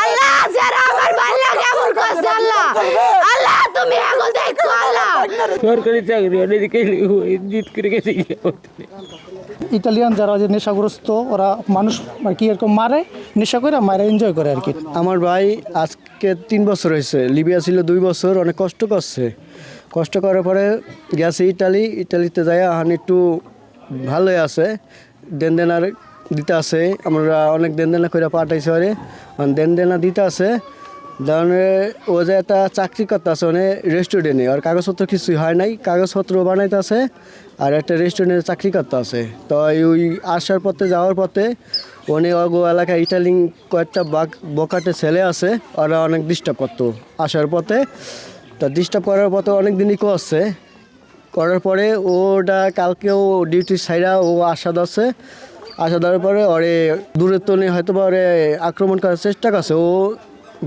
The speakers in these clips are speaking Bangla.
আল্লাহ যারা আমার বাল্লা কেমন করছে আল্লাহ আল্লাহ তুমি এখন দেখো আল্লাহ সরকারি চাকরি অনেকে জিত করে গেছে। ইতালিয়ান যারা যে নেশাগ্রস্ত ওরা মানুষ কি এরকম মারে, নেশা করে মারে এনজয় করে আর কি। আমার ভাই আজকে 3 বছর হয়েছে, লিবিয়া ছিল 2 বছর, অনেক কষ্ট করছে। কষ্ট করার পরে গেছে ইটালিতে যাই এখন একটু ভালোই আছে, দেনদেনার দিতে আছে। আমরা অনেক দেনদেনা করে পাঠাইছি ওরে, দেনদেনা দিতে আছে। ধরনের ও যে একটা চাকরি করতে আছে মানে রেস্টুরেন্টে, আর কাগজপত্র কিছুই হয় নাই, কাগজপত্র বানাইতে আছে আর একটা রেস্টুরেন্টে চাকরি করতে আছে। তো ওই আসার পথে যাওয়ার পথে উনি অগো এলাকায় ইটালিং কয়েকটা বকাটে ছেলে আছে, ওরা অনেক ডিস্টার্ব করতো আসার পথে। তা ডিস্টার্ব করার পথে অনেক দিনই করছে, করার পরে ওটা কালকেও ডিউটির সাইডা ও আসা দেওয়ার পরে ওরে দূরের তনে হয়তো বা ওরে আক্রমণ করার চেষ্টা করছে। ও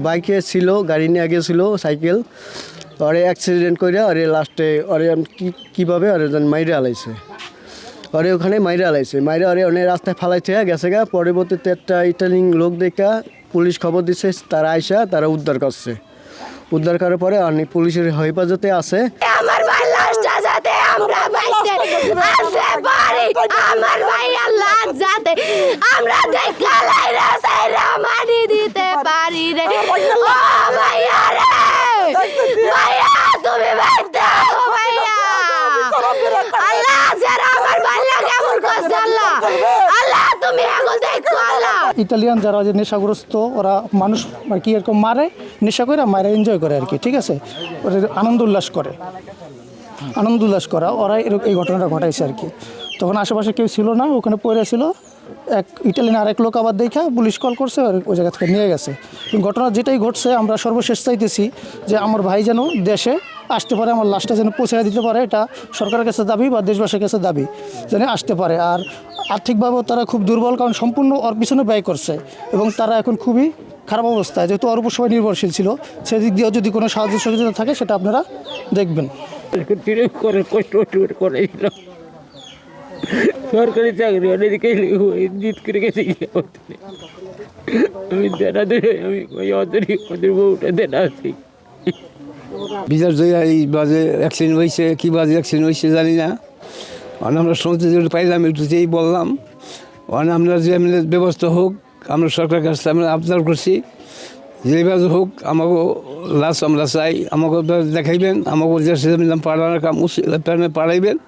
বাইকে ছিল, গাড়ি নিয়ে গিয়েছিল সাইকেল, ওরে অ্যাক্সিডেন্ট করে ওরে লাস্টে ওরে কীভাবে ওরে মাইরে আলাইছে, ওরে ওখানে মাইরে ওরে অনেক রাস্তায় ফালাইছে গেছে গা। পরবর্তীতে একটা ইটালিং লোক দেখা পুলিশ খবর দিচ্ছে, তারা আইসা তারা উদ্ধার করছে। উদ্ধার করার পরে অনেক পুলিশের হেফাজতে আছে। আমার ভাই লাশটা যাতে আমরা বাইতে আসতে পারি, আমার ভাই আল্লাহ যাতে আমরা দেখা লাইরা সাইরা মারি দিতে পারি রে। ও ভাইয়া রে, ভাইয়া তুমি বাইতে আসো ভাইয়া। আল্লাহ যারা আমার বাল্লা কেমন করছে আল্লাহ আল্লাহ তুমি এখন দেখো আল্লাহ। ইতালিয়ান যারা যে নেশাগ্রস্ত ওরা মানুষ কি এরকম মারে, নেশা করে মারে এনজয় করে আর কি, ঠিক আছে। ওরা আনন্দ উল্লাস করা ওরা এই ঘটনাটা ঘটাইছে আর কি। তখন আশেপাশে কেউ ছিল না, ওখানে পড়ে ছিল। এক ইটালিয়ান আরেক লোক আবার দেখা পুলিশ কল করছে, ওই জায়গা থেকে নিয়ে গেছে। ঘটনা যেটাই ঘটছে আমরা সর্বশেষ চাইতেছি যে আমার ভাই যেন দেশে আসতে পারে, আমার লাশটা যেন পৌঁছে দিতে পারে, এটা সরকারের কাছে দাবি বা দেশবাসীর কাছে দাবি যেন আসতে পারে। আর আর্থিকভাবেও তারা খুব দুর্বল, কারণ সম্পূর্ণ ওর পিছনে ব্যয় করছে এবং তারা এখন খুবই খারাপ অবস্থায়, যেহেতু ওর উপর সবাই নির্ভরশীল ছিল। সেদিক দিয়েও যদি কোনো সাহায্য সহযোগিতা থাকে সেটা আপনারা দেখবেন। সরকারি চাকরি অনেকে জিত করে গেছে। আমি দেনা ধরে আমি ওদের বউটা দেনা আছি। বিচার এই বাজে অ্যাক্সিডেন্ট হয়েছে, কী বাজে অ্যাক্সিডেন্ট হয়েছে জানি না। আমরা শুনতে যেটা পাইলাম একটু যেই বললাম, আমরা যে ব্যবস্থা হোক আমরা সরকারের কাছ থেকে আমরা আবদার করছি, যেভাবে হোক আমাকে লাশ আমরা চাই, আমাকে দেখাইবেন, আমাকে দেশে পাড়ানোর কাম পাড়াইবেন।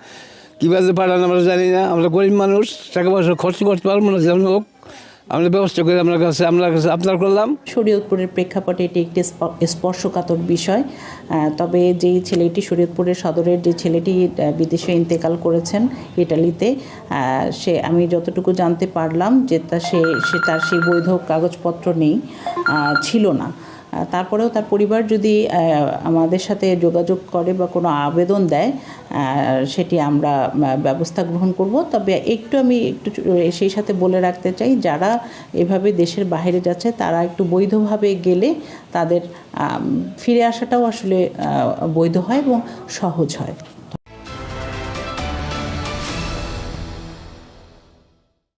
কীভাবে পাড়ান আমরা জানি না, আমরা গরিব মানুষ, টাকা পয়সা খরচ করতে পারবো না, যেমন হোক আমরা ব্যবস্থা করে আপনার কাছে আবদার করলাম। শরীয়তপুরের প্রেক্ষাপটে এটি একটি স্পর্শকাতর বিষয়। তবে যেই ছেলেটি শরীয়তপুরের সদরের যে ছেলেটি বিদেশে ইন্তেকাল করেছেন ইটালিতে, আমি যতটুকু জানতে পারলাম যে তার সেই বৈধ কাগজপত্র ছিল না। তারপরেও তার পরিবার যদি আমাদের সাথে যোগাযোগ করে বা কোনো আবেদন দেয়, সেটি আমরা ব্যবস্থা গ্রহণ করব। তবে আমি একটু সেই সাথে বলে রাখতে চাই, যারা এভাবে দেশের বাইরে যাচ্ছে তারা একটু বৈধভাবে গেলে তাদের ফিরে আসাটাও আসলে বৈধ হয় এবং সহজ হয়।